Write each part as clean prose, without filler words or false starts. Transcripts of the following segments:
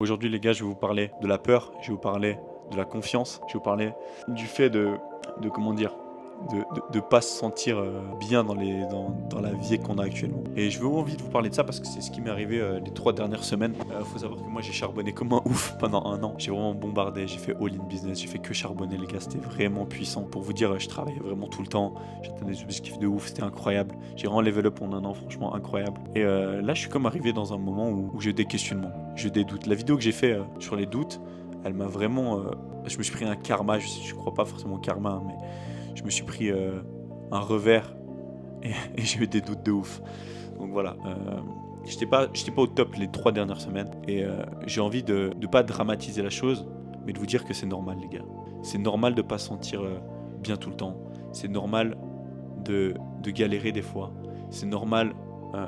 Aujourd'hui les gars, je vais vous parler de la peur, je vais vous parler de la confiance, je vais vous parler du fait de comment dire, de pas se sentir bien dans la vie qu'on a actuellement. Et je veux envie de vous parler de ça parce que c'est ce qui m'est arrivé les 3 dernières semaines. Faut savoir que moi j'ai charbonné comme un ouf pendant un an. J'ai vraiment bombardé, j'ai fait all in business, j'ai fait que charbonner les gars, c'était vraiment puissant. Pour vous dire, je travaillais vraiment tout le temps, j'atteins des objectifs de ouf, c'était incroyable. J'ai vraiment level up en un an, franchement incroyable. Et là je suis comme arrivé dans un moment où j'ai des questionnements, j'ai des doutes. La vidéo que j'ai fait sur les doutes, elle m'a vraiment... je me suis pris un karma, je crois pas forcément au karma, hein, mais je me suis pris un revers et j'ai eu des doutes de ouf. Donc voilà, j'étais pas au top les 3 dernières semaines et j'ai envie de pas dramatiser la chose, mais de vous dire que c'est normal les gars. C'est normal de pas se sentir bien tout le temps. C'est normal de galérer des fois. C'est normal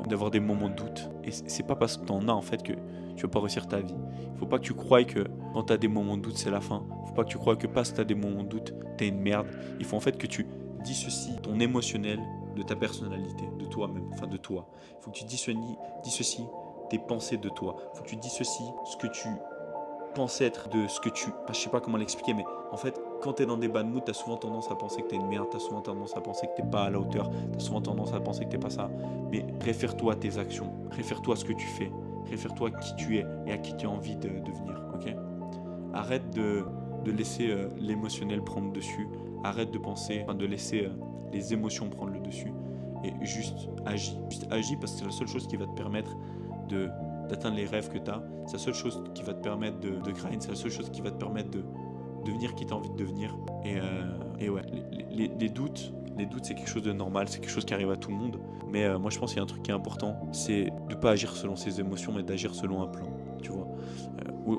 d'avoir des moments de doute. Et c'est pas parce que t'en as en fait que tu vas pas réussir ta vie. Faut pas que tu croies que quand t'as des moments de doute c'est la fin. Faut pas que tu croies que parce que t'as des moments de doute t'es une merde. Il faut en fait que tu dissocies ton émotionnel de ta personnalité, de toi-même, enfin de toi. Il faut que tu dissocies tes pensées de toi. Il faut que tu dissocies ce que tu penses être de ce que tu... je sais pas comment l'expliquer, mais en fait, quand t'es dans des bad moods, t'as souvent tendance à penser que t'es une merde, t'as souvent tendance à penser que t'es pas à la hauteur, t'as souvent tendance à penser que t'es pas ça. Mais réfère-toi à tes actions, réfère-toi à ce que tu fais, réfère-toi à qui tu es et à qui tu as envie de devenir, ok? Arrête de laisser l'émotionnel prendre le dessus, arrête de penser, enfin de laisser les émotions prendre le dessus et juste agis. Juste agis parce que c'est la seule chose qui va te permettre d'atteindre les rêves que tu as. C'est la seule chose qui va te permettre de grind, c'est la seule chose qui va te permettre de devenir qui tu as envie de devenir. Et ouais, les doutes, c'est quelque chose de normal, c'est quelque chose qui arrive à tout le monde. Mais moi je pense qu'il y a un truc qui est important, c'est de ne pas agir selon ses émotions, mais d'agir selon un plan, tu vois.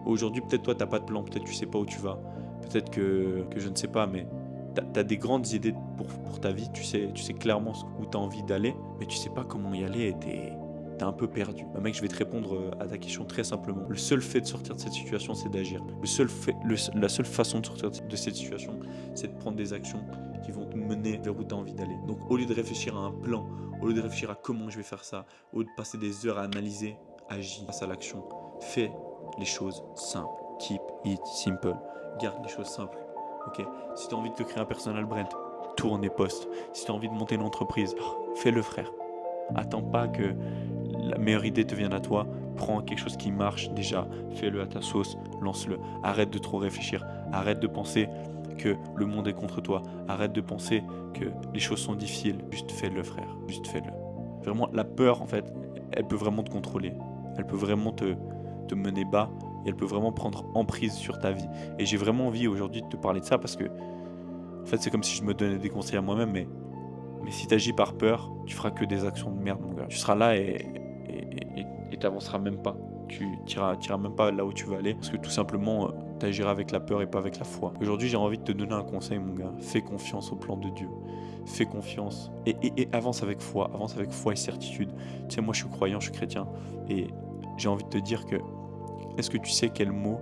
Aujourd'hui, peut-être toi, tu n'as pas de plan, peut-être tu sais pas où tu vas, peut-être que je ne sais pas, mais tu as des grandes idées pour ta vie, tu sais clairement où tu as envie d'aller, mais tu sais pas comment y aller et t'es un peu perdu. Mec, je vais te répondre à ta question très simplement. Le seul fait de sortir de cette situation, c'est d'agir. La seule façon de sortir de cette situation, c'est de prendre des actions qui vont te mener vers où tu as envie d'aller. Donc au lieu de réfléchir à un plan, au lieu de réfléchir à comment je vais faire ça, au lieu de passer des heures à analyser, agis, passe à l'action. Fais les choses simples. Keep it simple. Garde les choses simples. Ok. Si tu as envie de te créer un personal brand, tourne et poste. Si tu as envie de monter une entreprise, fais-le frère. Attends pas que la meilleure idée te vienne à toi. Prends quelque chose qui marche déjà, fais-le à ta sauce, lance-le. Arrête de trop réfléchir. Arrête de penser que le monde est contre toi. Arrête de penser que les choses sont difficiles. Juste fais-le frère. Juste fais-le. Vraiment, la peur en fait, elle peut vraiment te contrôler. Elle peut vraiment te mener bas et elle peut vraiment prendre emprise sur ta vie. Et j'ai vraiment envie aujourd'hui de te parler de ça parce que en fait c'est comme si je me donnais des conseils à moi-même, mais si tu agis par peur, tu feras que des actions de merde mon gars. Tu seras là et t'avanceras même pas. Tu t'iras même pas là où tu veux aller parce que tout simplement tu agiras avec la peur et pas avec la foi. Aujourd'hui j'ai envie de te donner un conseil mon gars. Fais confiance au plan de Dieu. Fais confiance et avance avec foi et certitude. Tu sais, moi je suis croyant, je suis chrétien et j'ai envie de te dire que est-ce que tu sais quel mot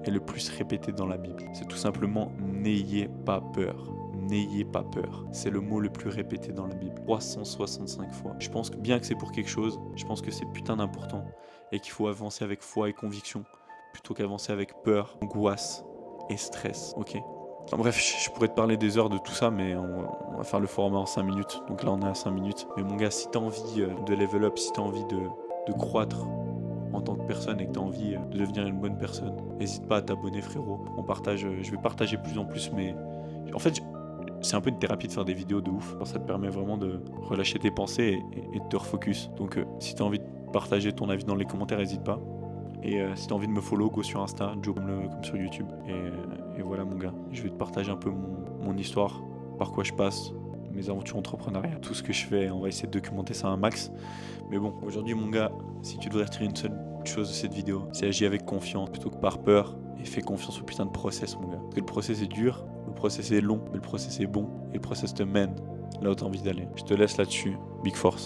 est le plus répété dans la Bible? C'est tout simplement n'ayez pas peur. N'ayez pas peur. C'est le mot le plus répété dans la Bible. 365 fois. Je pense que bien que c'est pour quelque chose, je pense que c'est putain d'important et qu'il faut avancer avec foi et conviction plutôt qu'avancer avec peur, angoisse et stress. Ok? Enfin, bref, je pourrais te parler des heures de tout ça, mais on va faire le format en 5 minutes. Donc là, on est à 5 minutes. Mais mon gars, si t'as envie de level up, si t'as envie de croître en tant que personne et que tu as envie de devenir une bonne personne, n'hésite pas à t'abonner frérot. Je vais partager plus en plus, mais en fait c'est un peu une thérapie de faire des vidéos de ouf. Ça te permet vraiment de relâcher tes pensées et de te refocus. Donc si tu as envie de partager ton avis dans les commentaires, n'hésite pas. Et si tu as envie de me follow, go sur Insta, Joe comme sur YouTube. Et voilà mon gars, je vais te partager un peu mon histoire, par quoi je passe, mes aventures entrepreneuriales, tout ce que je fais, on va essayer de documenter ça un max. Mais bon, aujourd'hui mon gars, si tu devrais retirer une seule chose de cette vidéo, c'est agir avec confiance plutôt que par peur et fais confiance au putain de process mon gars. Parce que le process est dur, le process est long, mais le process est bon et le process te mène là où t'as envie d'aller. Je te laisse là-dessus, big force.